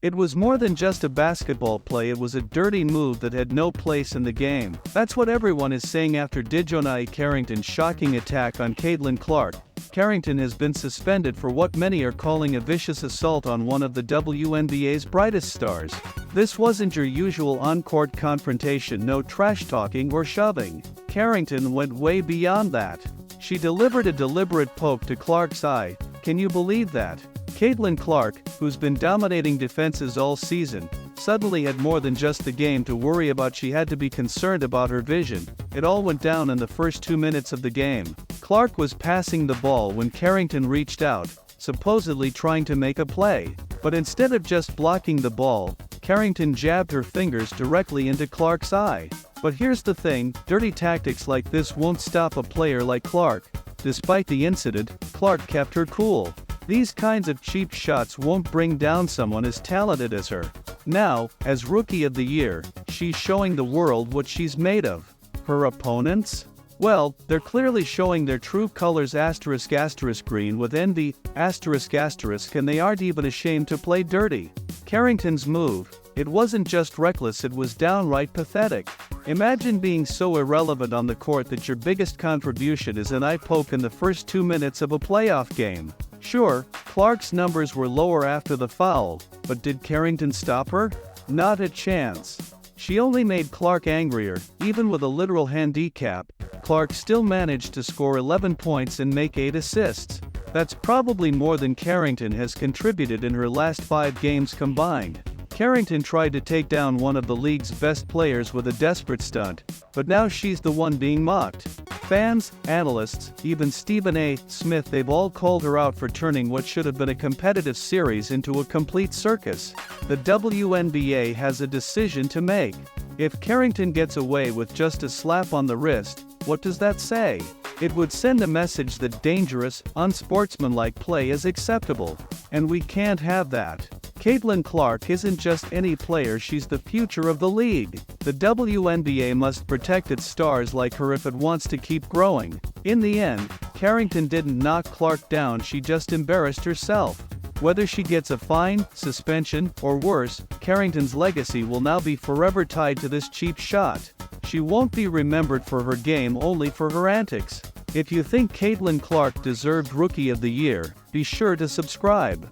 It was more than just a basketball play, it was a dirty move that had no place in the game. That's what everyone is saying after DiJonai Carrington's shocking attack on Caitlyn Clark. Carrington has been suspended for what many are calling a vicious assault on one of the WNBA's brightest stars. This wasn't your usual on-court confrontation, no trash-talking or shoving. Carrington went way beyond that. She delivered a deliberate poke to Clark's eye. Can you believe that? Caitlyn Clark, who's been dominating defenses all season, suddenly had more than just the game to worry about. She had to be concerned about her vision. It all went down in the first 2 minutes of the game. Clark was passing the ball when Carrington reached out, supposedly trying to make a play. But instead of just blocking the ball, Carrington jabbed her fingers directly into Clark's eye. But here's the thing, dirty tactics like this won't stop a player like Clark. Despite the incident, Clark kept her cool. These kinds of cheap shots won't bring down someone as talented as her. Now, as Rookie of the Year, she's showing the world what she's made of. Her opponents? Well, they're clearly showing their true colors *** green with envy ***, and they aren't even ashamed to play dirty. Carrington's move, it wasn't just reckless, it was downright pathetic. Imagine being so irrelevant on the court that your biggest contribution is an eye poke in the first 2 minutes of a playoff game. Sure, Clark's numbers were lower after the foul, but did Carrington stop her? Not a chance. She only made Clark angrier. Even with a literal handicap, Clark still managed to score 11 points and make 8 assists. That's probably more than Carrington has contributed in her last 5 games combined. Carrington tried to take down one of the league's best players with a desperate stunt, but now she's the one being mocked. Fans, analysts, even Stephen A. Smith, they've all called her out for turning what should have been a competitive series into a complete circus. The WNBA has a decision to make. If Carrington gets away with just a slap on the wrist, what does that say? It would send a message that dangerous, unsportsmanlike play is acceptable. And we can't have that. Caitlyn Clark isn't just any player, she's the future of the league. The WNBA must protect its stars like her if it wants to keep growing. In the end, Carrington didn't knock Clark down, she just embarrassed herself. Whether she gets a fine, suspension, or worse, Carrington's legacy will now be forever tied to this cheap shot. She won't be remembered for her game, only for her antics. If you think Caitlyn Clark deserved Rookie of the Year, be sure to subscribe.